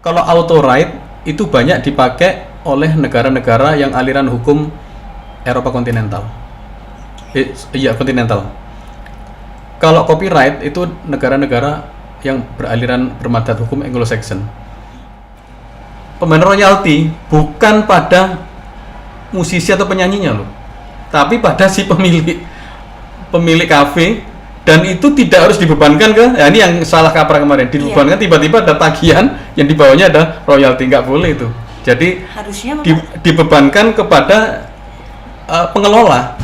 Kalau auto right itu banyak dipakai oleh negara-negara yang aliran hukum Eropa kontinental. Iya, kontinental. Kalau copyright itu negara-negara yang beraliran bermadhab hukum Anglo-Saxon. Pemain royalti bukan pada musisi atau penyanyinya loh, tapi pada si pemilik kafe, dan itu tidak harus dibebankan ke, ya ini yang salah kaprah kemarin, dibebankan tiba-tiba ada tagihan yang di bawahnya ada royalti, nggak boleh itu. Jadi harusnya dibebankan kepada pengelola.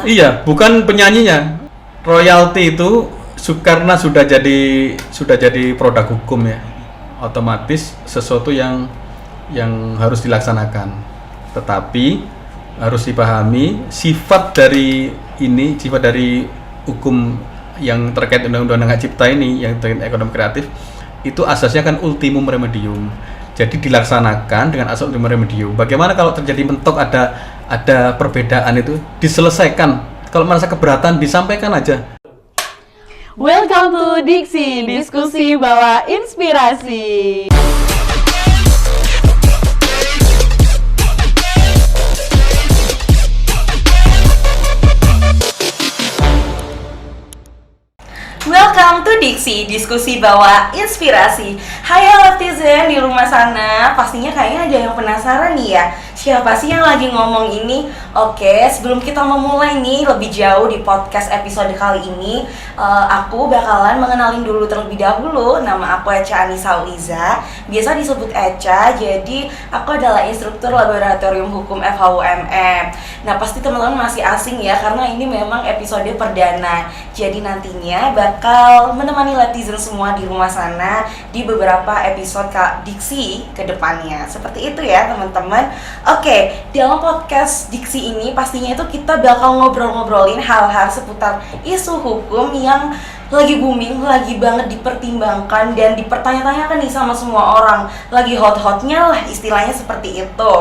Iya, bukan penyanyinya. Royalti itu karena sudah jadi produk hukum ya, otomatis sesuatu yang harus dilaksanakan. Tetapi harus dipahami sifat dari hukum yang terkait undang-undang hak cipta ini, yang terkait ekonomi kreatif, itu asasnya kan ultimum remedium. Jadi dilaksanakan dengan asas ultimum remedium. Bagaimana kalau terjadi mentok, ada perbedaan, itu diselesaikan. Kalau merasa keberatan disampaikan aja. Welcome to Diksi, diskusi bawa inspirasi. Welcome to Diksi, diskusi bawa inspirasi. Hai netizen di rumah sana, pastinya kayaknya ada yang penasaran nih ya, siapa sih yang lagi ngomong ini? Oke, sebelum kita memulai nih lebih jauh di podcast episode kali ini, aku bakalan mengenalin dulu terlebih dahulu. Nama aku Echa Anissa Uliza, biasa disebut Echa. Jadi aku adalah instruktur laboratorium hukum FHUMM. Nah, pasti teman-teman masih asing ya, karena ini memang episode perdana. Jadi nantinya bakal menemani netizen semua di rumah sana di beberapa episode Diksi ke depannya. Seperti itu ya teman-teman. Oke, dalam podcast Diksi ini pastinya itu kita bakal ngobrol-ngobrolin hal-hal seputar isu hukum yang lagi booming, lagi banget dipertimbangkan dan dipertanya-tanyakan nih sama semua orang. Lagi hot-hotnya lah istilahnya seperti itu.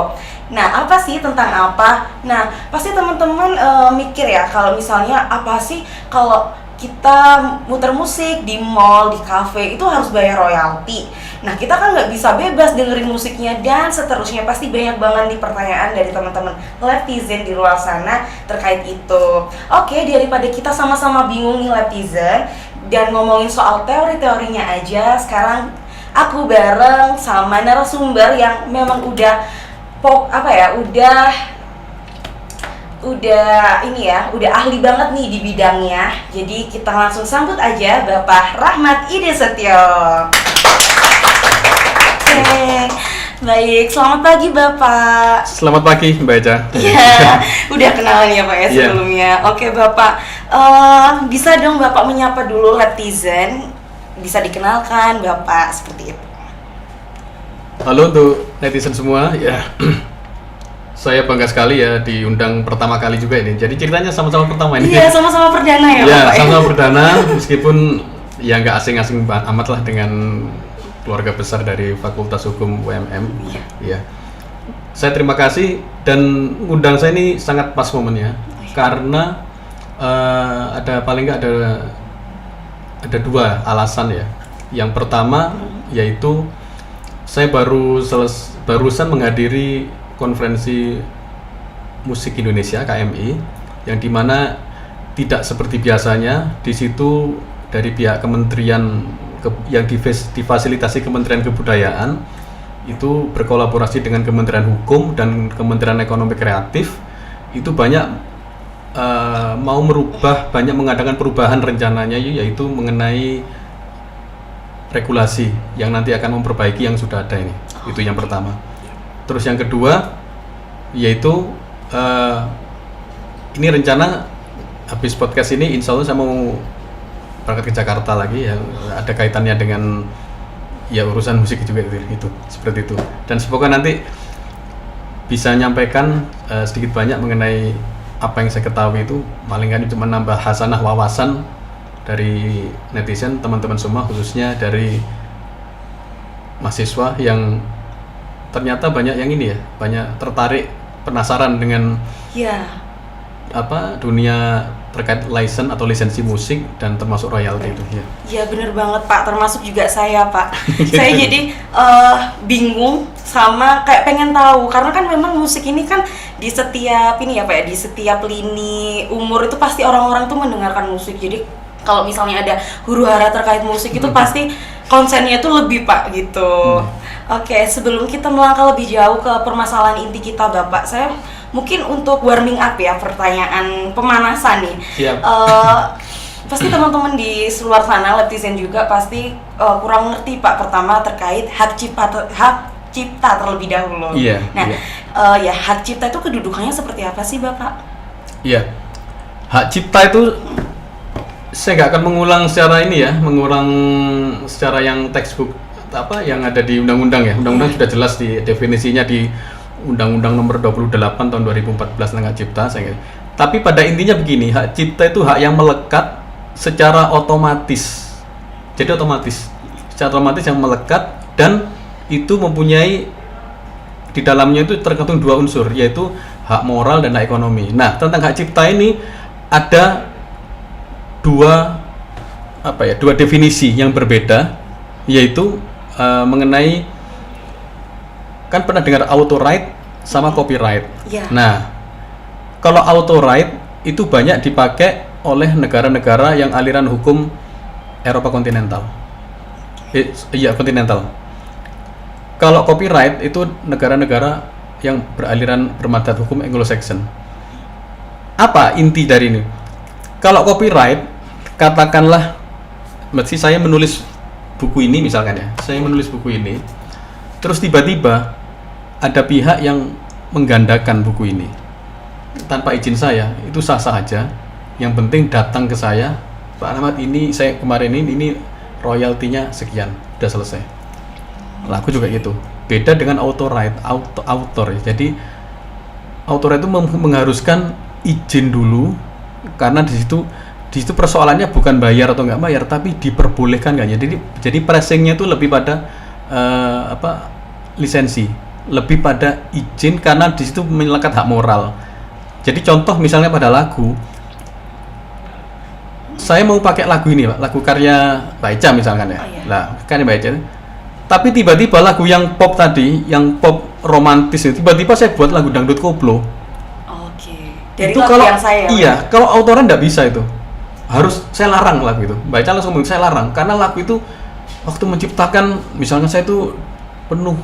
Nah, apa sih, tentang apa? Nah, pasti teman-teman mikir ya, kalau misalnya apa sih kalau kita muter musik di mall, di cafe, itu harus bayar royalti. Nah, kita kan nggak bisa bebas dengerin musiknya dan seterusnya. Pasti banyak banget nih pertanyaan dari teman-teman netizen di luar sana terkait itu. Oke, daripada kita sama-sama bingung nih netizen dan ngomongin soal teori-teorinya aja, sekarang aku bareng sama narasumber yang memang udah ahli banget nih di bidangnya. Jadi kita langsung sambut aja Bapak Rahmat Ide Setio. Oke, baik, selamat pagi Bapak. Selamat pagi Mbak Echa. Iya, udah kenalan ya Pak ya sebelumnya. Oke Bapak, bisa dong Bapak menyapa dulu netizen, bisa dikenalkan Bapak seperti itu. Halo untuk netizen semua ya. Saya bangga sekali ya diundang pertama kali juga ini. Jadi ceritanya sama-sama pertama ini. Iya, sama-sama perdana ya, ya, Bapak. Sama-sama perdana, meskipun ya nggak asing-asing amat lah dengan keluarga besar dari Fakultas Hukum UMM. Ya. Saya terima kasih, dan undang saya ini sangat pas momennya, karena paling nggak ada dua alasan ya. Yang pertama yaitu saya barusan menghadiri konferensi musik Indonesia KMI, yang dimana tidak seperti biasanya di situ dari pihak kementerian yang difasilitasi Kementerian Kebudayaan itu berkolaborasi dengan Kementerian Hukum dan Kementerian Ekonomi Kreatif, itu banyak banyak mengadakan perubahan rencananya, yaitu mengenai regulasi yang nanti akan memperbaiki yang sudah ada ini. Itu yang pertama. Terus yang kedua yaitu ini rencana habis podcast ini insya Allah saya mau berangkat ke Jakarta lagi ya, ada kaitannya dengan ya urusan musik juga itu seperti itu. Dan semoga nanti bisa nyampaikan sedikit banyak mengenai apa yang saya ketahui, itu paling kan cuma nambah hasanah wawasan dari netizen, teman-teman semua, khususnya dari mahasiswa yang ternyata banyak yang ini ya, banyak tertarik, penasaran dengan dunia terkait license atau lisensi musik dan termasuk royalti itu ya. Ya bener banget Pak, termasuk juga saya Pak. Saya jadi bingung sama kayak pengen tahu karena kan memang musik ini kan di setiap ini ya Pak ya, di setiap lini umur itu pasti orang-orang tuh mendengarkan musik. Jadi kalau misalnya ada huru-hara terkait musik itu pasti konsennya itu lebih Pak gitu. Oke, sebelum kita melangkah lebih jauh ke permasalahan inti kita Bapak, saya mungkin untuk warming up ya, pertanyaan pemanasan nih. Siap. Pasti teman-teman di luar sana, netizen juga pasti kurang ngerti Pak. Pertama terkait hak cipta terlebih dahulu. Iya. Nah, iya. ya hak cipta itu kedudukannya seperti apa sih Bapak? Iya. Hak cipta itu saya nggak akan mengulang secara ini ya, mengulang secara yang textbook apa yang ada di undang-undang ya. Undang-undang sudah jelas di definisinya di Undang-Undang Nomor 28 Tahun 2014 tentang hak cipta. Tapi pada intinya begini, hak cipta itu hak yang melekat secara otomatis. Jadi secara otomatis yang melekat dan itu mempunyai di dalamnya itu tergantung dua unsur, yaitu hak moral dan hak ekonomi. Nah, tentang hak cipta ini ada dua definisi yang berbeda, yaitu mengenai, kan pernah dengar auto right sama copyright. Yeah. Nah, kalau auto right itu banyak dipakai oleh negara-negara yang aliran hukum Eropa kontinental. Kontinental. Kalau copyright itu negara-negara yang bermadhab hukum Anglo-Saxon. Apa inti dari ini? Kalau copyright, katakanlah, mesti saya menulis buku ini misalkan ya, saya menulis buku ini, terus tiba-tiba ada pihak yang menggandakan buku ini tanpa izin saya, itu sah-sah aja. Yang penting datang ke saya, Pak Ahmad, ini saya kemarin ini royaltinya sekian, udah selesai. Laku juga gitu. Beda dengan author. Jadi author itu mengharuskan izin dulu, karena di situ persoalannya bukan bayar atau nggak bayar, tapi diperbolehkan nggak ya. Jadi pressingnya itu lebih pada lisensi, lebih pada izin, karena di situ melekat hak moral. Jadi contoh misalnya pada lagu, saya mau pakai lagu ini Pak, lagu karya Mbak Eca misalkan ya. Nah, karya Mbak Eca. Tapi tiba-tiba lagu yang pop tadi, yang pop romantis itu, tiba-tiba saya buat lagu dangdut koplo. Oke. Dari itu lagu kalau yang saya. Iya, kalau autoran nggak bisa itu. Harus saya larang lagu itu. Mbak Eca langsung ngomong saya larang, karena lagu itu waktu menciptakan, misalnya saya itu penuh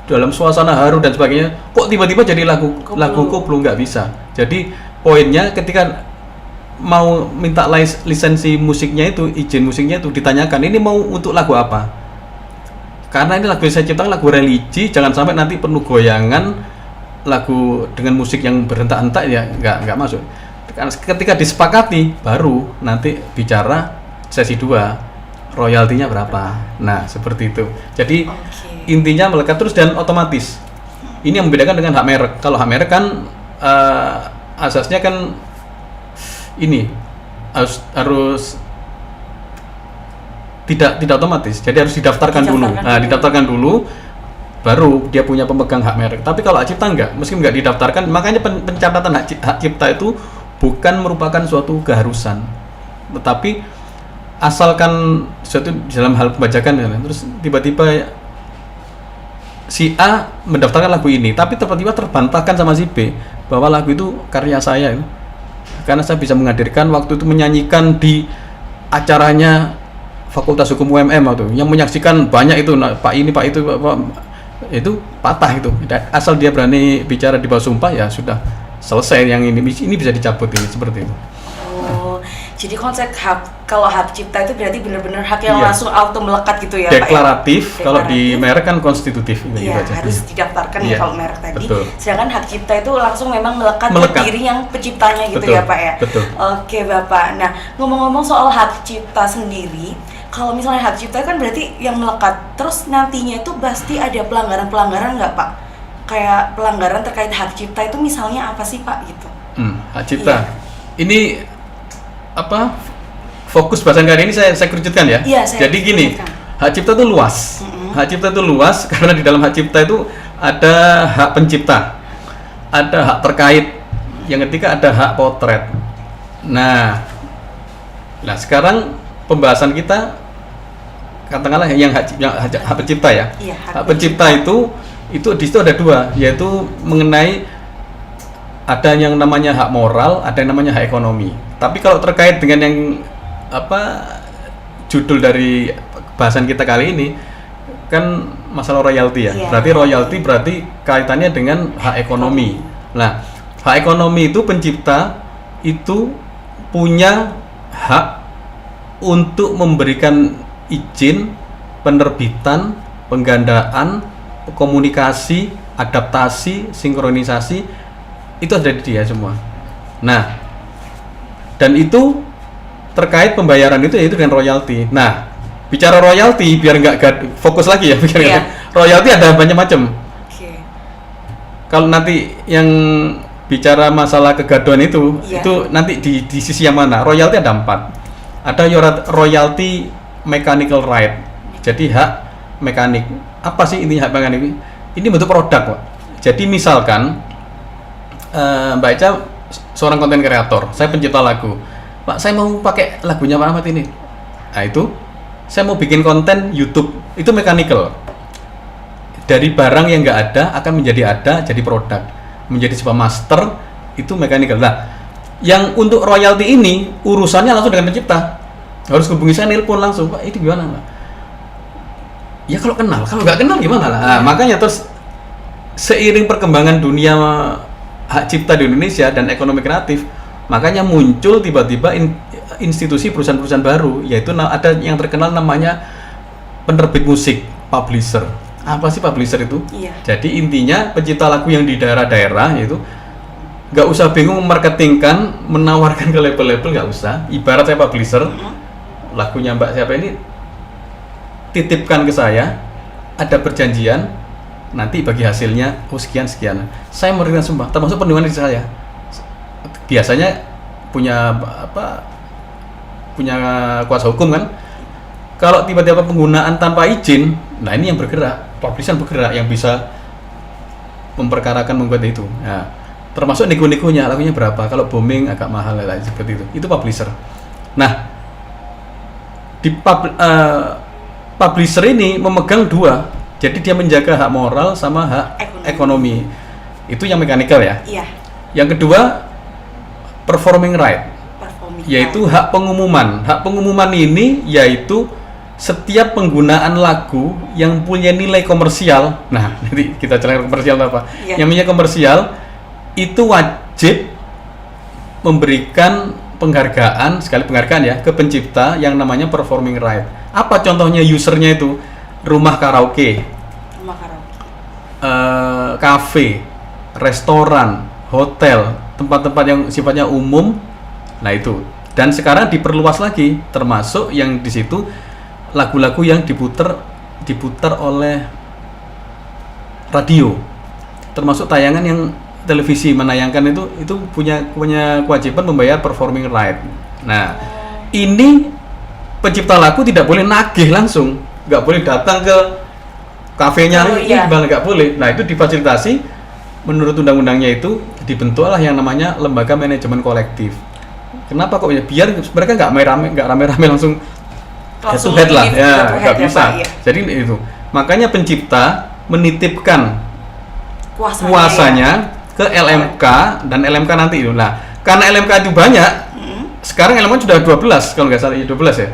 dalam suasana haru dan sebagainya, kok tiba-tiba jadi lagu koplo, nggak bisa. Jadi poinnya ketika mau minta lisensi musiknya itu, izin musiknya itu ditanyakan, ini mau untuk lagu apa? Karena ini lagu yang saya ciptakan lagu religi, jangan sampai nanti penuh goyangan, lagu dengan musik yang berentak-entak ya nggak masuk. Ketika disepakati baru nanti bicara sesi 2 royaltinya berapa. Nah, seperti itu. Jadi intinya melekat terus dan otomatis. Ini yang membedakan dengan hak merek. Kalau hak merek kan asasnya kan ini harus tidak otomatis. Jadi harus didaftarkan dulu. Nah, didaftarkan dulu baru dia punya pemegang hak merek. Tapi kalau hak cipta enggak, meski enggak didaftarkan, makanya pencatatan hak cipta itu bukan merupakan suatu keharusan. Tetapi asalkan suatu dalam hal pembajakan ya, terus tiba-tiba si A mendaftarkan lagu ini, tapi tiba-tiba terbantahkan sama si B bahwa lagu itu karya saya, karena saya bisa menghadirkan waktu itu menyanyikan di acaranya Fakultas Hukum UMM waktu yang menyaksikan banyak itu, Pak ini Pak itu Pak, itu patah itu. Asal dia berani bicara di bawah sumpah ya sudah selesai, yang ini bisa dicabut ini, seperti itu. Jadi konsep hak, kalau hak cipta itu berarti benar-benar hak yang langsung auto melekat gitu ya deklaratif, Pak ya? Kalau di merek kan konstitutif. Iya, harus didaftarkan ya kalau merek tadi. Betul. Sedangkan hak cipta itu langsung memang melekat ke diri yang penciptanya gitu. Betul. Ya Pak ya? Betul. Oke Bapak, nah ngomong-ngomong soal hak cipta sendiri, kalau misalnya hak cipta kan berarti yang melekat, terus nantinya itu pasti ada pelanggaran-pelanggaran nggak Pak? Kayak pelanggaran terkait hak cipta itu misalnya apa sih Pak gitu? Hak cipta. Ini fokus bahasan kali ini saya kerucutkan ya. Iya, jadi gini, hak cipta itu luas. Hak cipta itu luas karena di dalam hak cipta itu ada hak pencipta, ada hak terkait, yang ketiga ada hak potret. Nah, sekarang pembahasan kita katakanlah yang hak pencipta ya. Iya, Hak pencipta itu di situ ada dua, yaitu mengenai ada yang namanya hak moral, ada yang namanya hak ekonomi. Tapi kalau terkait dengan yang judul dari bahasan kita kali ini kan masalah royalti ya. Iya. Berarti royalti berarti kaitannya dengan hak ekonomi. Nah, hak ekonomi itu pencipta itu punya hak untuk memberikan izin penerbitan, penggandaan, komunikasi, adaptasi, sinkronisasi itu ada di dia semua. Nah, dan itu terkait pembayaran itu yaitu dengan royalti. Nah, bicara royalti biar nggak fokus lagi ya, Iya. royalti ada banyak macam. Oke. Kalau nanti yang bicara masalah kegaduhan itu, Iya. itu nanti di sisi yang mana? Royalti ada 4. Ada royalti mechanical right. Jadi hak mekanik. Apa sih intinya hak mekanik? Ini bentuk produk, Pak. Jadi misalkan Mbak Eca seorang konten kreator, saya pencipta lagu. Pak, saya mau pakai lagunya Pak Ahmad ini. Nah, itu saya mau bikin konten YouTube. Itu mechanical. Dari barang yang nggak ada akan menjadi ada, jadi produk. Menjadi sebuah master, itu mechanical. Nah, yang untuk royalti ini urusannya langsung dengan pencipta. Harus hubungi saya, nelpon langsung, Pak, itu gimana, Pak? Ya kalau kenal, kalau nggak kenal gimana lah. Nah, makanya terus seiring perkembangan dunia hak cipta di Indonesia dan ekonomi kreatif, makanya muncul tiba-tiba institusi perusahaan-perusahaan baru, yaitu ada yang terkenal namanya penerbit musik, publisher. Apa sih publisher itu? Iya. Jadi intinya pencipta lagu yang di daerah-daerah itu nggak usah bingung memarketingkan, menawarkan ke label-label, nggak usah. Ibarat saya publisher, lagunya Mbak siapa ini titipkan ke saya, ada perjanjian, nanti bagi hasilnya sekian. Saya memberikan sumpah, termasuk perlindungan diri saya. Biasanya punya kuasa hukum kan. Kalau tiba-tiba penggunaan tanpa izin, nah ini yang bergerak, publisher bergerak yang bisa memperkarakan membuat itu. Nah, termasuk nego-negonya, lagunya berapa? Kalau booming agak mahal lah seperti itu. Itu publisher. Nah, di publisher ini memegang dua. Jadi dia menjaga hak moral sama hak ekonomi. Itu yang mechanical ya. Iya. Yang kedua performing right, yaitu hak pengumuman. Hak pengumuman ini yaitu setiap penggunaan lagu yang punya nilai komersial. Nah, nanti kita cari komersial apa? Iya. Yang punya komersial itu wajib memberikan penghargaan, sekali penghargaan ya, ke pencipta yang namanya performing right. Apa contohnya usernya itu? Rumah karaoke, kafe, restoran, hotel, tempat-tempat yang sifatnya umum. Nah itu. Dan sekarang diperluas lagi, termasuk yang di situ lagu-lagu yang diputar oleh radio, termasuk tayangan yang televisi menayangkan itu punya kewajiban membayar performing right. Nah ini pencipta lagu tidak boleh nagih langsung, nggak boleh datang ke kafenya, nggak boleh. Nah itu difasilitasi menurut undang-undangnya, itu dibentuklah yang namanya lembaga manajemen kolektif. Kenapa kok ya? Biar mereka nggak rame-rame langsung head to head lah, ya nggak bisa. Jadi itu makanya pencipta menitipkan kuasanya ke LMK, dan LMK nanti itu. Nah karena LMK itu banyak, sekarang LMK sudah 12 kalau nggak salah, 12 ya.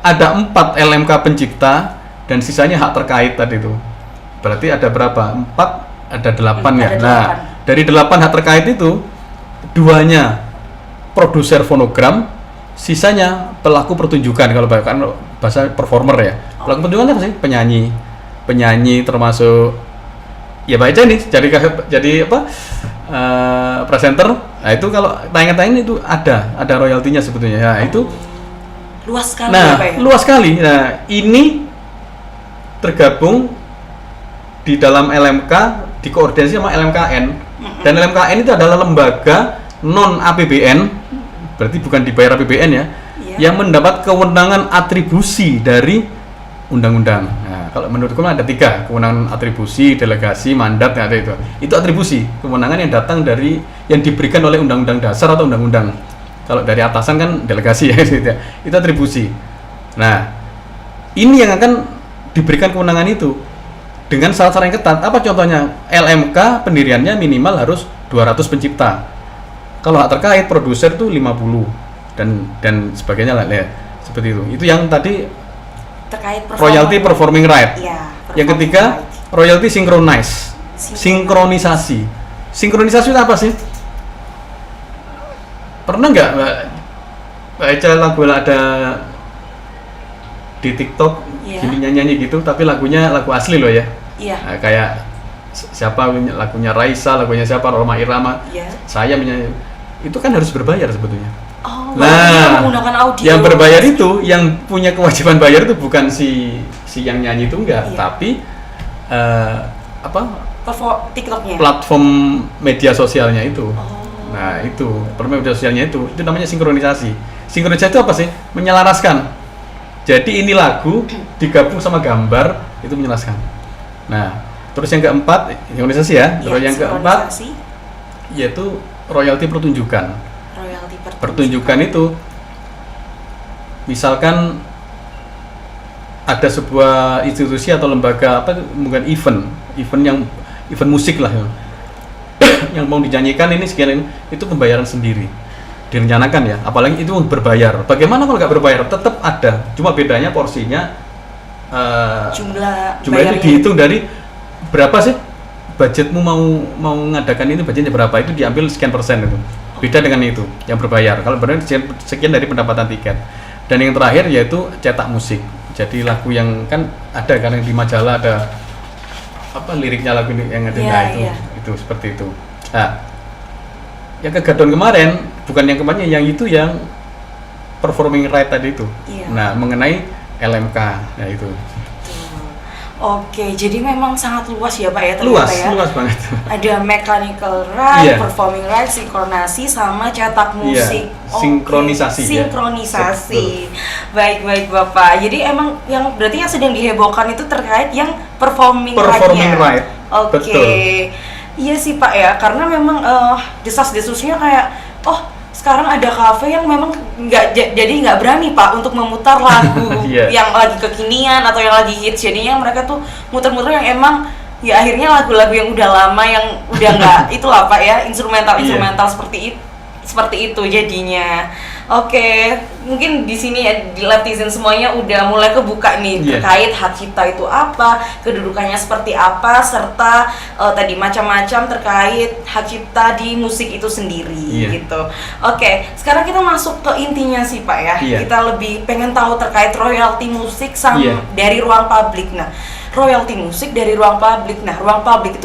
Ada 4 LMK pencipta dan sisanya hak terkait tadi itu. Berarti ada berapa? 4, ada 8 ya. Nah, dari 8 hak terkait itu, 2-nya produser fonogram, sisanya pelaku pertunjukan. Kalau bahasa performer ya. Pelaku pertunjukan apa sih? Penyanyi termasuk ya Mbak Eca nih jadi apa? Presenter. Nah, itu kalau tayangan-tayangan itu ada royaltinya sebetulnya. Nah, itu luas sekali. Nah, ya? luas sekali. Nah, ini tergabung di dalam LMK, dikoordinasi sama LMKN. Dan LMKN itu adalah lembaga non APBN, berarti bukan dibayar APBN ya, yang mendapat kewenangan atribusi dari undang-undang. Nah, kalau menurut hukum ada 3, kewenangan atribusi, delegasi, mandat, ada itu. Itu atribusi, kewenangan yang datang dari yang diberikan oleh undang-undang dasar atau undang-undang. Kalau dari atasan kan delegasi ya, gitu ya. Itu atribusi. Nah, ini yang akan diberikan kewenangan itu dengan syarat-syarat yang ketat. Apa contohnya? LMK pendiriannya minimal harus 200 pencipta. Kalau hak terkait produser tuh 50 dan sebagainya lah ya. Seperti itu. Itu yang tadi Terkait royalty performing right. Iya, Yang ketiga, royalty synchronize. Sinkronisasi. Sinkronisasi itu apa sih? Pernah nggak Mbak baca lagu ada di TikTok gini nyanyi gitu, tapi lagunya lagu asli loh ya? Iya. Nah, kayak siapa lagunya Raisa, lagunya siapa Roma Irama, saya menyanyi, itu kan harus berbayar sebetulnya. Oh, nah, menggunakan audio. yang berbayar itu, yang punya kewajiban bayar itu bukan si yang nyanyi itu enggak, tapi TikToknya, platform media sosialnya itu. Nah, itu platform media sosialnya itu namanya sinkronisasi. Sinkronisasi itu apa sih? Menyelaraskan. Jadi ini lagu digabung sama gambar, itu menyelaraskan. Nah, terus yang keempat sinkronisasi ya. Terus yang keempat yaitu royalti pertunjukan. Pertunjukan itu misalkan ada sebuah institusi atau lembaga mungkin event musik lah yang mau dinyanyikan ini sekian, itu pembayaran sendiri direncanakan ya, apalagi itu berbayar. Bagaimana kalau nggak berbayar? Tetap ada, cuma bedanya porsinya, jumlah itu dihitung dari berapa sih budgetmu mau ngadakan ini, budgetnya berapa, itu diambil sekian persen itu. Beda dengan itu yang berbayar. Kalau berbayar sekian dari pendapatan tiket. Dan yang terakhir yaitu cetak musik. Jadi lagu yang kan ada kan di majalah ada liriknya lagu yang ada, itu seperti itu. Nah, yang kegaduhan kemarin bukan yang kemarin, yang itu yang performing right tadi itu. Nah, mengenai LMK, nah itu. Oke, jadi memang sangat luas ya Pak ya ternyata ya. Luas banget. Ada mechanical right, performing right, sinkronasi sama cetak musik. Sinkronisasi. Sinkronisasi. Baik Bapak. Jadi emang yang berarti yang sedang dihebohkan itu terkait yang performing right. Oke. Iya sih Pak ya, karena memang desas-desusnya kayak sekarang ada kafe yang memang nggak berani Pak untuk memutar lagu yang lagi kekinian atau yang lagi hits, jadinya mereka tuh muter-muter yang emang ya akhirnya lagu-lagu yang udah lama yang udah nggak itulah Pak ya, instrumental seperti itu jadinya. Oke, mungkin di sini di netizen semuanya udah mulai kebuka nih terkait hak cipta itu apa, kedudukannya seperti apa, serta tadi macam-macam terkait hak cipta di musik itu sendiri gitu. Oke, sekarang kita masuk ke intinya sih Pak ya. Kita lebih pengen tahu terkait royalti musik dari ruang publik. Nah, royalti musik dari ruang publik. Nah, ruang publik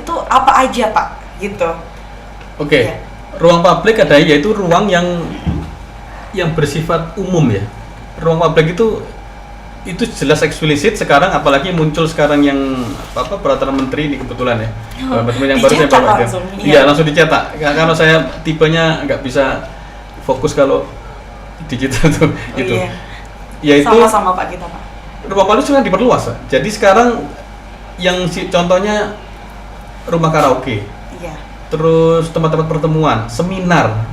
itu apa aja Pak? Gitu. Oke. Ruang publik ada yaitu ruang yang bersifat umum ya. Ruang publik itu jelas eksplisit sekarang, apalagi muncul sekarang yang peraturan menteri ini kebetulan ya. Yang baru saya bawa langsung. Iya, langsung dicetak. Karena saya tipenya nggak bisa fokus kalau digital tuh gitu. Yaitu sama-sama Pak kita Pak. Ruang publik sudah diperluas. Jadi sekarang yang contohnya rumah karaoke. Terus tempat-tempat pertemuan, seminar,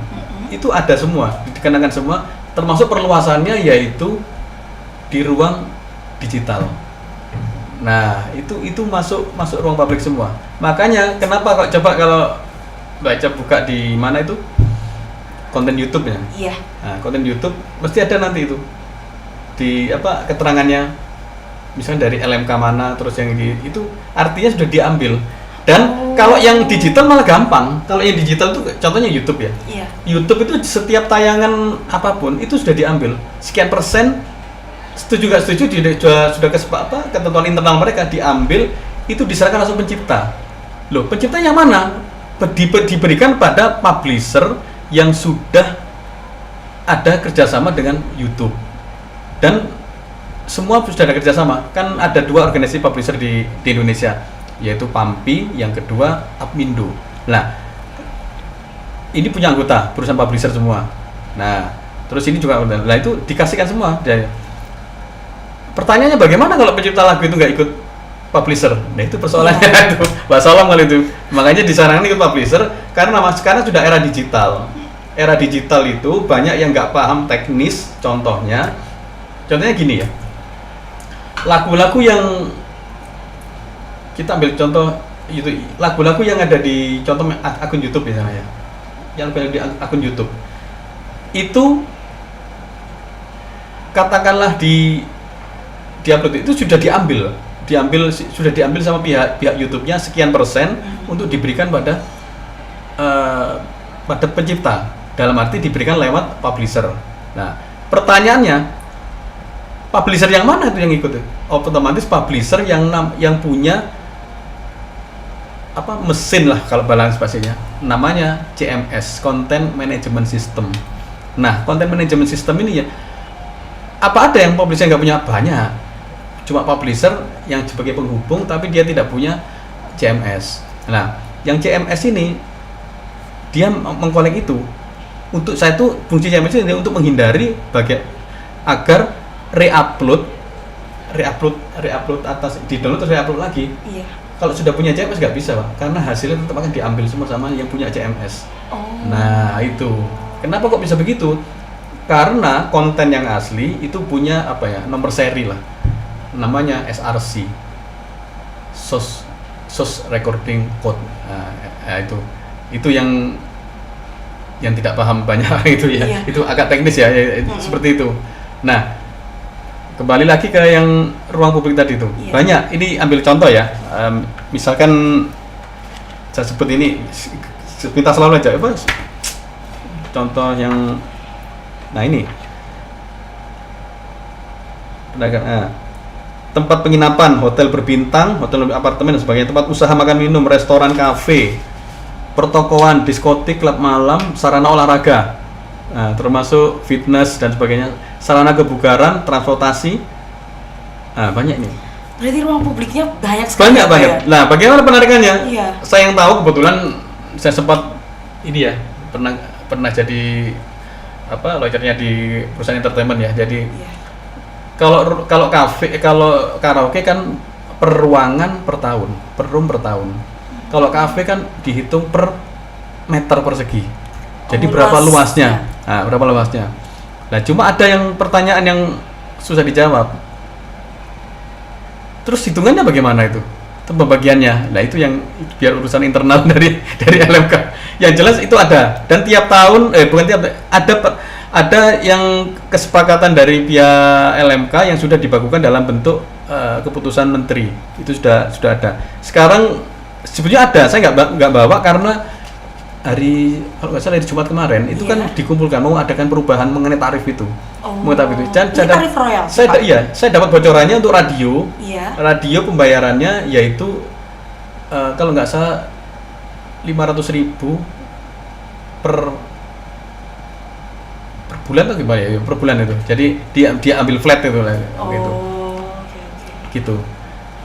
itu ada semua, dikenakan semua, termasuk perluasannya yaitu di ruang digital. Nah, itu masuk ruang publik semua. Makanya kenapa kalau baca buka di mana itu konten YouTube ya? Iya. Nah, konten YouTube mesti ada nanti itu di keterangannya, misalnya dari LMK mana, terus yang itu artinya sudah diambil. Dan kalau yang digital malah gampang. Kalau yang digital itu contohnya YouTube ya. YouTube itu setiap tayangan apapun itu sudah diambil. Sekian persen setuju nggak setuju sudah ketentuan internal mereka diambil, itu diserahkan langsung pencipta. Loh, penciptanya mana? Diberikan pada publisher yang sudah ada kerjasama dengan YouTube. Dan semua sudah ada kerjasama. Kan ada 2 organisasi publisher di Indonesia, yaitu PAMPI, yang kedua Apmindo. Nah, ini punya anggota perusahaan publisher semua. Nah, terus ini juga, itu dikasihkan semua. Pertanyaannya bagaimana kalau pencipta lagu itu nggak ikut publisher? Nah, itu persoalannya itu. Mbak Salam kali itu. Makanya disarankan ikut publisher karena sekarang sudah era digital. era digital itu banyak yang nggak paham teknis. Contohnya gini ya, lagu-lagu yang kita ambil contoh itu, lagu-lagu yang ada di contoh akun YouTube misalnya ya, yang di akun YouTube itu katakanlah di upload itu sudah diambil sama pihak YouTube-nya sekian persen untuk diberikan pada pencipta, dalam arti diberikan lewat publisher. Nah, pertanyaannya, publisher yang mana itu yang ikut? Otomatis publisher yang punya mesin lah kalau balance spasinya, namanya CMS, Content Management System. Nah, Content Management System ini ya, apa ada yang publisher nggak punya? Banyak. Cuma publisher yang sebagai penghubung tapi dia tidak punya CMS. Nah, yang CMS ini dia mengkolek itu. Untuk saya itu fungsi CMS ini untuk menghindari agar re-upload atas di download terus re-upload lagi. Iya. Kalau sudah punya CMS nggak bisa, Pak, karena hasilnya tetap akan diambil semua sama yang punya CMS. Nah, itu kenapa kok bisa begitu? Karena konten yang asli itu punya nomor seri lah, namanya SRC, source recording code. Nah, itu yang tidak paham banyak itu ya. Iya. Itu agak teknis ya, seperti itu. Nah, kembali lagi ke yang ruang publik tadi itu. Iya. Banyak, ini ambil contoh ya. Misalkan saya sebut ini, kita selalu aja contoh yang, nah ini tempat penginapan, hotel berbintang, hotel apartemen dan sebagainya, tempat usaha makan minum, restoran, kafe, pertokoan, diskotik, klub malam, sarana olahraga, termasuk fitness dan sebagainya, sarana kebugaran, transportasi, banyak nih. Berarti ruang publiknya banyak sekali. Banyak. Ya? Nah, bagaimana penarikannya? Iya. Saya yang tahu, kebetulan saya sempat ini ya, pernah jadi lawyer-nya di perusahaan entertainment ya. Jadi kalau karaoke kan per ruangan per tahun, per room per tahun. Kalau kafe kan dihitung per meter persegi. Jadi berapa luasnya? Nah, berapa luasnya? Nah, cuma ada yang pertanyaan yang susah dijawab. Terus hitungannya bagaimana itu? Itu pembagiannya. Nah, itu yang biar urusan internal dari LMK. Yang jelas itu ada, dan tiap tahun ada yang kesepakatan dari pihak LMK yang sudah dibakukan dalam bentuk keputusan menteri. Itu sudah ada. Sekarang sebetulnya ada, saya nggak bawa karena kalau nggak salah di Jumat kemarin itu kan dikumpulkan mau adakan perubahan mengenai tarif itu. Tarif royal. Saya dapat bocorannya untuk radio. Iya. Radio pembayarannya yaitu kalau nggak salah 500.000 per bulan atau gimana ya? Per bulan itu. Jadi dia ambil flat itu lah. Gitu. Gitu.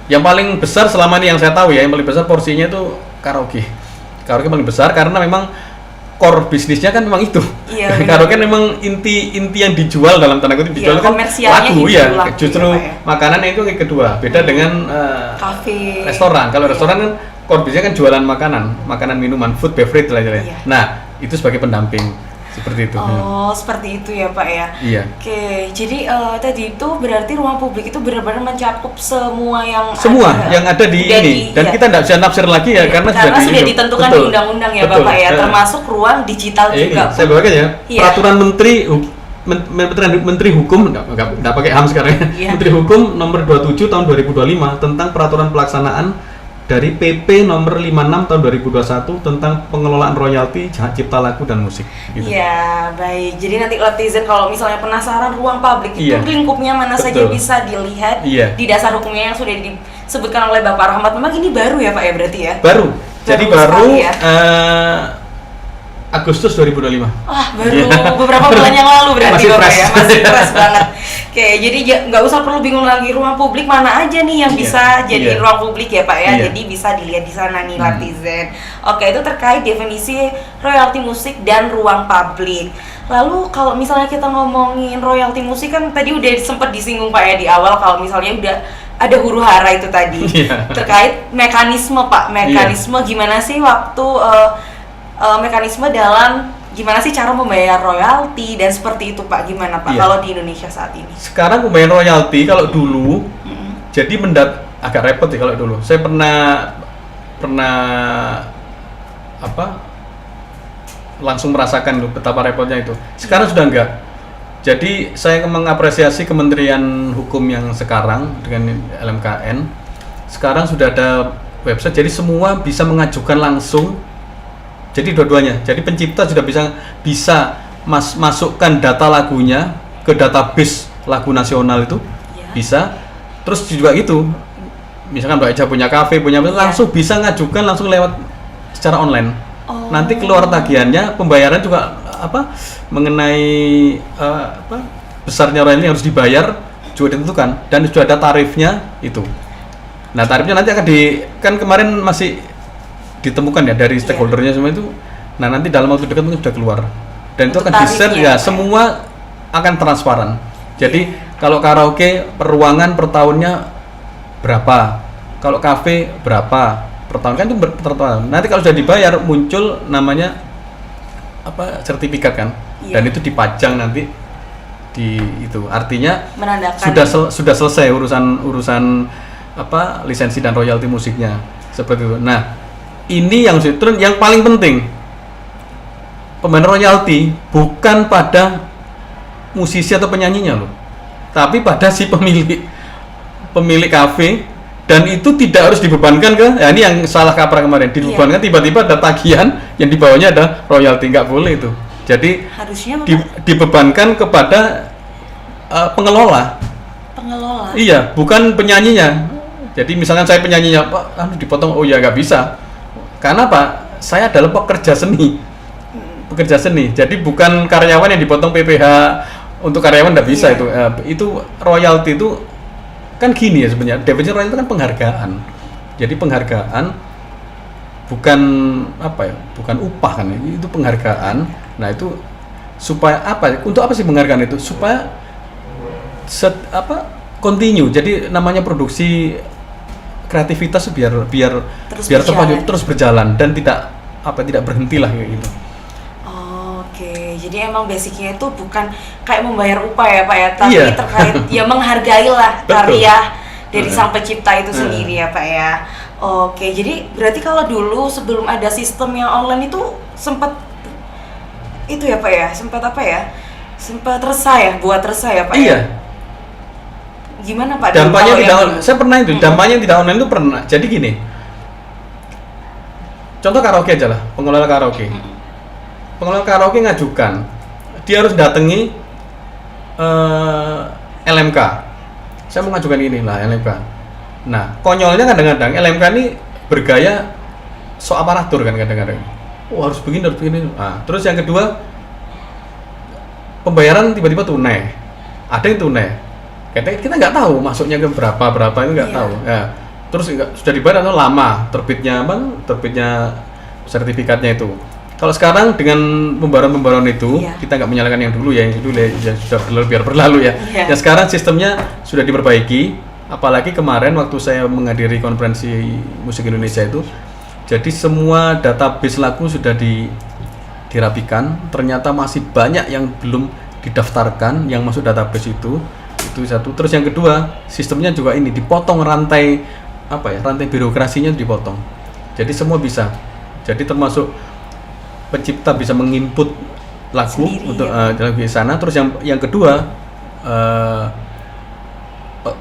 Yang paling besar selama ini yang saya tahu ya, yang paling besar porsinya itu karaoke. Karaoke paling besar karena memang core bisnisnya kan memang itu. Iya, karaoke kan memang inti yang dijual dalam tanda kutip dijual kan lagu ya. Justru makanan itu yang kedua. Beda dengan kafe, restoran. Kalau restoran kan core bisnisnya kan jualan makanan minuman, food beverage lah. Nah, itu sebagai pendamping. Seperti itu. Seperti itu ya, Pak ya. Iya. Oke, jadi tadi itu berarti ruang publik itu benar-benar mencakup semua yang ada di ini. Dan kita tidak bisa nafsir lagi ya, karena sudah ditentukan di undang-undang ya, Bapak ya, termasuk ruang digital juga. Saya bawakan ya. Peraturan Menteri Hukum, nggak pakai HAM sekarang ya. Menteri Hukum nomor 27 tahun 2025 tentang peraturan pelaksanaan dari PP nomor 56 tahun 2021 tentang pengelolaan royalti hak cipta lagu dan musik. Gitu. Iya, baik. Jadi nanti netizen kalau misalnya penasaran ruang publik itu lingkupnya mana saja bisa dilihat di dasar hukumnya yang sudah disebutkan oleh Bapak Rahmat. Memang ini baru ya, Pak ya, berarti ya? Baru. Jadi baru ya? Agustus 2025. Baru beberapa bulan yang lalu berarti Bapak ya, masih fresh banget. Oke, jadi nggak usah perlu bingung lagi ruang publik mana aja nih yang bisa jadi ruang publik ya, Pak ya. Jadi bisa dilihat di sana nih netizen. Oke, itu terkait definisi royalti musik dan ruang publik. Lalu kalau misalnya kita ngomongin royalti musik kan tadi udah sempat disinggung Pak ya di awal, kalau misalnya udah ada huru hara itu tadi terkait mekanisme Pak, gimana sih waktu mekanisme dalam gimana sih cara membayar royalti dan seperti itu Pak, gimana Pak Iya. kalau di Indonesia saat ini? Sekarang pembayaran royalti kalau dulu jadi agak repot sih kalau dulu. Saya pernah langsung merasakan loh betapa repotnya itu. Sekarang sudah enggak. Jadi saya mengapresiasi Kementerian Hukum yang sekarang dengan LMKN. Sekarang sudah ada website, jadi semua bisa mengajukan langsung. Jadi dua-duanya. Jadi pencipta sudah bisa masukkan data lagunya ke database lagu nasional itu, bisa. Terus juga gitu. Misalkan Mbak Eja punya kafe, langsung bisa ngajukan langsung lewat secara online. Nanti keluar tagihannya, pembayaran juga mengenai besarnya royalti yang harus dibayar juga ditentukan dan sudah ada tarifnya itu. Nah, tarifnya nanti kan kemarin masih ditemukan ya dari stakeholdernya semua itu. Nah, nanti dalam waktu dekat mungkin sudah keluar. Dan itu Untuk akan di-share tarifnya, ya, semua akan transparan. Jadi kalau karaoke per ruangan per tahunnya berapa? Kalau kafe berapa? Per tahun kan itu per tahun. Nanti kalau sudah dibayar muncul namanya sertifikat kan. Dan itu dipajang nanti di itu. Artinya Menandakan sudah selesai urusan lisensi dan royalti musiknya seperti itu. Nah, ini yang paling penting, pembayaran royalti bukan pada musisi atau penyanyinya loh, tapi pada si pemilik kafe, dan itu tidak harus dibebankan ini yang salah kaprah kemarin, dibebankan tiba-tiba ada tagihan yang di bawahnya ada royalti, nggak boleh itu. Jadi harusnya dibebankan kepada pengelola. Iya, bukan penyanyinya. Jadi misalkan saya penyanyinya, Pak, dipotong, oh ya nggak bisa. Karena Pak, saya adalah pekerja seni. Jadi bukan karyawan yang dipotong PPh, untuk karyawan nggak bisa itu. Itu royalti itu kan gini ya sebenarnya. Definisi royalti itu kan penghargaan. Jadi penghargaan bukan bukan upah kan, itu penghargaan. Nah, itu supaya untuk apa sih penghargaan itu? Supaya continue. Jadi namanya produksi kreativitas biar terus berjalan dan tidak berhenti lah kayak gitu. Oke, jadi emang basicnya itu bukan kayak membayar upah ya Pak ya, tapi Iya. terkait ya menghargai lah karya dari sang pencipta itu sendiri ya Pak ya. Oke, jadi berarti kalau dulu sebelum ada sistem yang online itu sempat itu ya Pak ya, sempat resah ya Pak Iya. ya? Gimana Pak? Dampaknya dulu tidak, kalau yang saya pernah itu. Dampaknya yang tidak online itu pernah. Jadi gini, contoh karaoke aja lah, pengelola karaoke. Pengelola karaoke ngajukan, dia harus datangi LMK. Saya mau ngajukan ini lah LMK. Nah, konyolnya kadang-kadang LMK ini bergaya sok aparatur kan kadang-kadang. Harus begini. Nah, terus yang kedua, pembayaran tiba-tiba tunai. Ada yang tunai. Kita nggak tahu masuknya ke berapa itu nggak tahu. Ya. Terus sudah dibayar atau lama terbitnya sertifikatnya itu. Kalau sekarang dengan pembayaran itu kita nggak menyalahkan yang dulu ya, yang sudah berlalu biar berlalu ya. Ya sekarang sistemnya sudah diperbaiki. Apalagi kemarin waktu saya menghadiri konferensi musik Indonesia itu, jadi semua database lagu sudah dirapikan. Ternyata masih banyak yang belum didaftarkan yang masuk database itu satu. Terus yang kedua, sistemnya juga ini dipotong rantai birokrasinya dipotong. Jadi semua bisa. Jadi termasuk pencipta bisa menginput lagu sendiri, untuk lagu di sana. Terus yang kedua,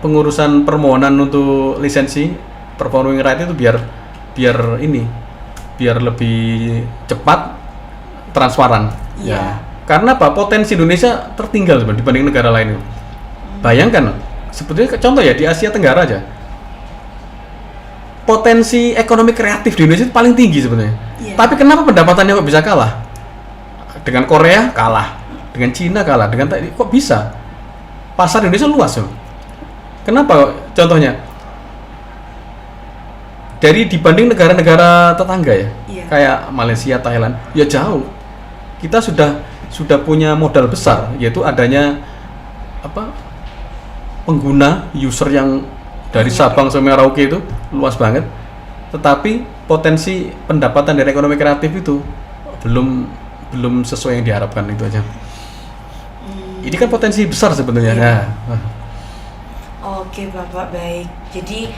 pengurusan permohonan untuk lisensi performing right itu biar lebih cepat, transparan. Ya. Karena potensi Indonesia tertinggal dibanding negara lain. Bayangkan, sebetulnya contoh ya di Asia Tenggara aja, potensi ekonomi kreatif di Indonesia itu paling tinggi sebenarnya. Tapi kenapa pendapatannya kok bisa kalah? Dengan Korea kalah, dengan Cina kalah, kok bisa? Pasar Indonesia luas loh. Kenapa? Contohnya, dibanding negara-negara tetangga ya, kayak Malaysia, Thailand, ya jauh. Kita sudah punya modal besar, yaitu adanya pengguna user yang dari Sabang sampai Merauke itu luas banget, tetapi potensi pendapatan dari ekonomi kreatif itu belum belum sesuai yang diharapkan, itu aja. Ini kan potensi besar sebenarnya. Iya. Nah, Oke Bapak, baik. Jadi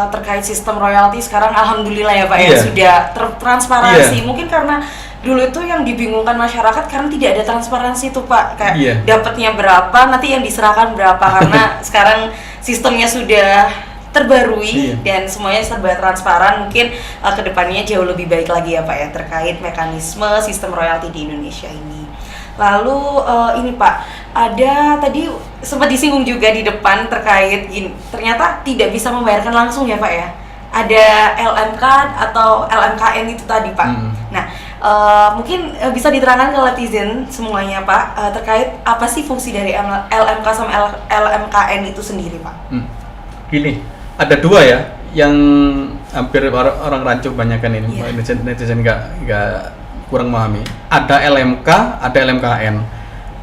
terkait sistem royalti sekarang alhamdulillah ya Pak ya Iya. sudah tertransparansi. Iya. Mungkin karena dulu itu yang dibingungkan masyarakat karena tidak ada transparansi tuh Pak. Kayak Iya. dapatnya berapa, nanti yang diserahkan berapa karena sekarang sistemnya sudah terbarui Iya. dan semuanya serba transparan. Mungkin kedepannya jauh lebih baik lagi ya Pak ya terkait mekanisme sistem royalti di Indonesia ini. Lalu ini Pak, ada tadi sempat disinggung juga di depan terkait gini, ternyata tidak bisa membayarkan langsung ya Pak ya. Ada LMK atau LMKN itu tadi Pak. Nah, mungkin bisa diterangkan ke netizen semuanya Pak terkait apa sih fungsi dari LMK sama LMKN itu sendiri Pak? Gini, ada dua ya yang hampir orang rancu kebanyakan ini. Iya. Netizen nggak kurang memahami. Ada LMK, ada LMKN.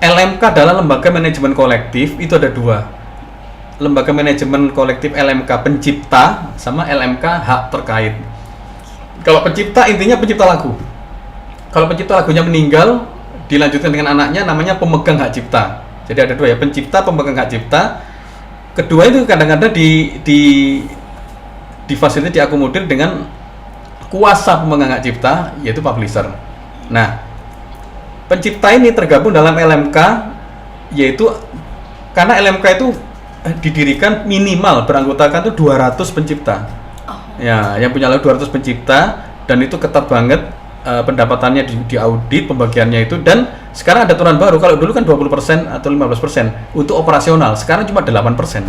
LMK adalah lembaga manajemen kolektif, itu ada dua. Lembaga manajemen kolektif LMK pencipta sama LMK hak terkait. Kalau pencipta intinya pencipta lagu. Kalau pencipta lagunya meninggal, dilanjutkan dengan anaknya, namanya pemegang hak cipta. Jadi ada dua ya, pencipta, pemegang hak cipta. Kedua itu kadang-kadang difasilitasi, diakomodir dengan kuasa pemegang hak cipta, yaitu publisher. Nah, pencipta ini tergabung dalam LMK, yaitu karena LMK itu didirikan minimal beranggotakan itu 200 pencipta. Ya, yang punya lagu 200 pencipta, dan itu ketat banget pendapatannya di audit pembagiannya itu. Dan sekarang ada aturan baru, kalau dulu kan 20% atau 15% untuk operasional, sekarang cuma 8%.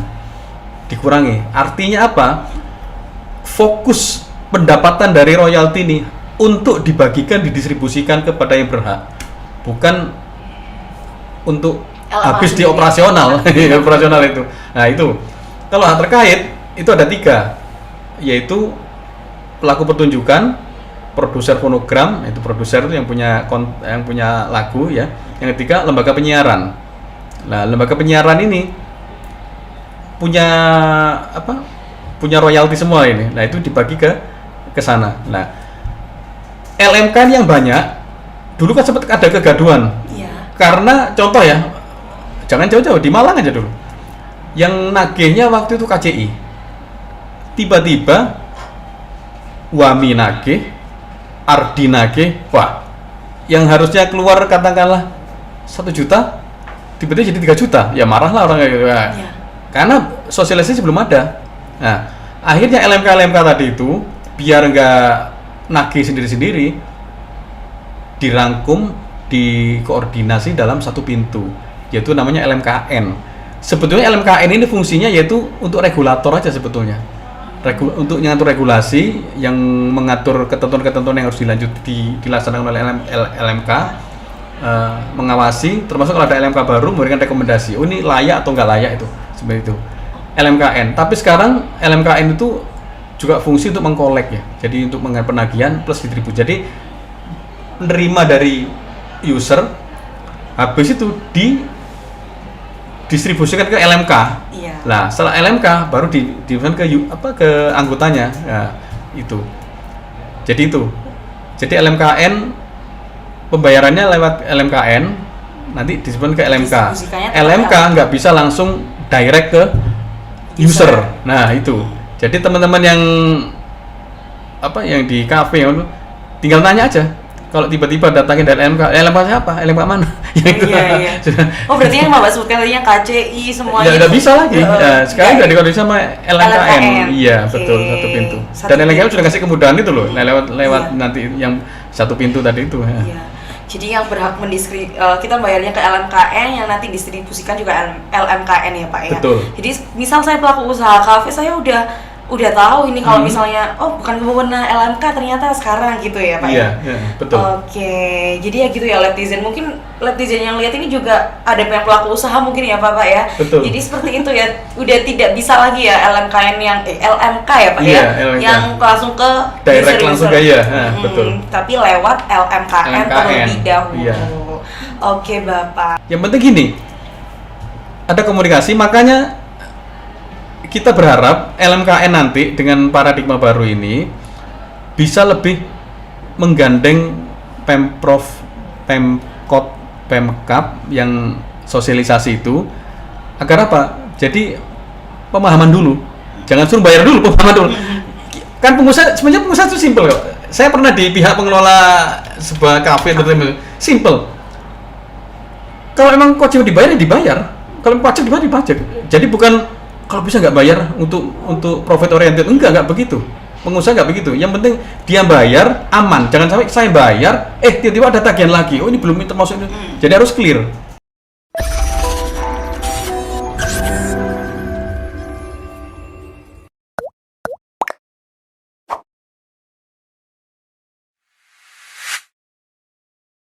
Dikurangi. Artinya apa? Fokus pendapatan dari royalti ini untuk dibagikan, didistribusikan kepada yang berhak, bukan untuk habis di operasional. Operasional itu. Nah, itu kalau hak terkait itu ada 3, yaitu pelaku pertunjukan, produser fonogram, itu produser itu yang punya lagu ya. Yang ketiga lembaga penyiaran. Nah, lembaga penyiaran ini punya apa? Punya royalti semua ini. Nah, itu dibagi ke sana. Nah, LMK yang banyak dulu kan sempat ada kegaduhan. Iya. Karena contoh ya, jangan jauh-jauh, di Malang aja dulu. Yang nagihnya waktu itu KCI. Tiba-tiba Wami nagih, Ardi nagih, wah, yang harusnya keluar katakanlah 1 juta, tiba-tiba jadi 3 juta, ya marahlah orang kayak gitu. Nah, Iya. karena sosialisasi belum ada. Nah, akhirnya LMK tadi itu biar nggak nagih sendiri-sendiri, dirangkum, dikoordinasi dalam satu pintu, yaitu namanya LMKN. Sebetulnya LMKN ini fungsinya yaitu untuk regulator aja sebetulnya. Untuk mengatur regulasi yang mengatur ketentuan-ketentuan yang harus dilaksanakan oleh LMK, mengawasi, termasuk kalau ada LMK baru memberikan rekomendasi, oh ini layak atau nggak layak, itu seperti itu LMKN. Tapi sekarang LMKN itu juga fungsi untuk mengkolek ya, jadi untuk penagihan plus distribusi. Jadi menerima dari user, habis itu didistribusikan ke LMK. Iya. Nah, setelah LMK baru diberikan ke anggotanya. Nah, itu. Jadi LMKN pembayarannya lewat LMKN, nanti disebutkan ke LMK. Distribusikannya ke LMK nggak bisa langsung direct ke user. Nah, itu. Jadi teman-teman yang di kafe tinggal nanya aja. Kalau tiba-tiba datangin dari LMK siapa? LMK mana? Iya. Oh, berarti yang Bapak sebutkan tadi yang KCI semuanya. Ya udah bisa lagi. Sekarang udah dikoordinasi sama LMKN. Iya, Oke. betul, satu pintu. Satu Dan LMKN pintu. sudah kasih kemudahan itu loh. Lewat Iya. nanti yang satu pintu tadi itu. Iya. Jadi yang berhak kita bayarnya ke LMKN, yang nanti distribusikan juga LMKN ya Pak ya. Betul. Jadi misal saya pelaku usaha kafe, saya udah tahu ini kalau misalnya bukan kewenangan LMK ternyata sekarang gitu ya Pak Iya, ya. betul. Oke, jadi ya gitu ya netizen. Mungkin netizen yang lihat ini juga ada yang pelaku usaha mungkin ya Pak ya. Betul. Jadi seperti itu ya, udah tidak bisa lagi ya LMKN yang LMK ya Pak Iya, ya, LMK. yang langsung ke Direct user-user. langsung ke iya, betul. Tapi lewat LMKN terlebih dahulu. Iya. Oke Bapak. Yang penting gini, ada komunikasi, makanya kita berharap LMKN nanti dengan paradigma baru ini bisa lebih menggandeng Pemprov Pemkot, Pemkap yang sosialisasi itu agar apa? Jadi pemahaman dulu, jangan suruh bayar dulu, pemahaman dulu. Kan sebenarnya pengusaha itu simple kok. Saya pernah di pihak pengelola sebuah kafe entertainment, simple. Kalau emang wajib dibayar ya dibayar, kalau pajak dibayar dipajak. Jadi bukan kalau bisa nggak bayar untuk profit oriented, nggak begitu. Pengusaha nggak begitu. Yang penting dia bayar aman, jangan sampai saya bayar, tiba-tiba ada tagihan lagi. Oh ini belum termasuk ini. Jadi harus clear.